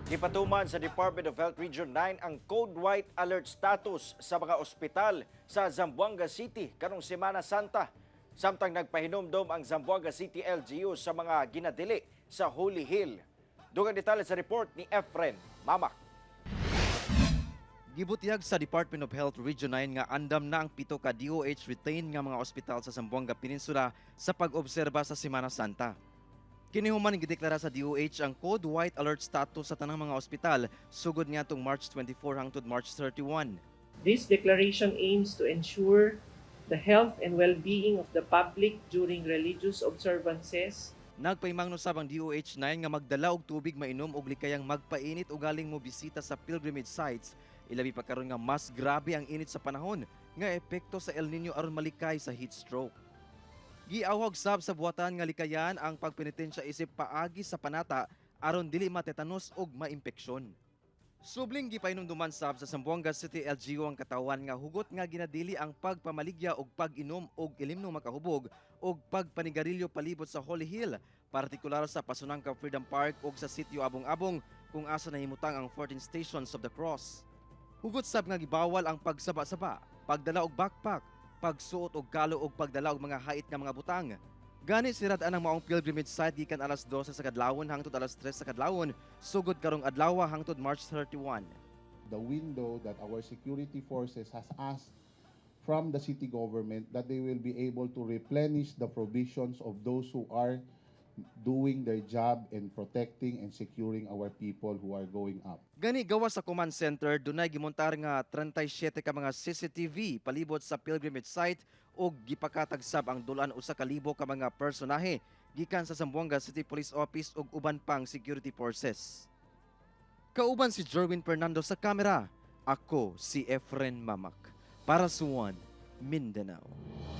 Gipatuman sa Department of Health Region 9 ang Code White Alert status sa mga ospital sa Zamboanga City karong Semana Santa. Samtang nagpahinomdom ang Zamboanga City LGU sa mga ginadili sa Holy Hill. Dugang detalye sa report ni Efren Mamak. Gibutiyag sa Department of Health Region 9 nga andam na ang 7 ka DOH retained nga mga ospital sa Zamboanga Peninsula sa pag-obserba sa Semana Santa. Kinihuman gideklara sa DOH ang Code White Alert status sa tanang mga ospital sugod niadtong March 24 hangtod March 31. This declaration aims to ensure the health and well-being of the public during religious observances. Nagpaymangno sab ang DOH 9 nga magdala og tubig mainom og likayang magpainit o galing mo bisita sa pilgrimage sites. Ilabi pa karon nga mas grabe ang init sa panahon nga epekto sa El Nino aron malikay sa heat stroke. Giawag sab sa buhatan nga likayan ang pagpenitensya isip paagi sa panata aron dili matetanos og maimpeksyon. Subling gipainomduman sab sa Zamboanga City LGU ang katawan nga hugot nga ginadili ang pagpamaligya og pag-inom og ilimno makahubog og pagpanigarilyo palibot sa Holy Hill, partikular sa Pasunangka Freedom Park ug sa sitio Abong-Abong kung asa nahimutang ang 14 Stations of the Cross. Hugot sab nga gibawal ang pagsaba-saba, pagdala og backpack, pagsuot og kalo og pagdala og mga hait nga mga butang. Gani sirad-an ang maong pilgrimage site gikan alas 12 sa kadlawon hangtod alas 3 sa kadlawon sugod karong adlaw hangtod March 31. The window that our security forces has asked from the city government that they will be able to replenish the provisions of those who are doing their job in protecting and securing our people who are going up. Gani gawas sa command center dunay gimontar nga 37 ka mga CCTV palibot sa pilgrimage site ug gipakatagsab ang dulan usa ka libo ka mga personahe gikan sa Zamboanga City Police Office ug uban pang security forces. Kauban si Jerwin Fernando sa kamera. Ako si Efren Mamak para sa One Mindanao.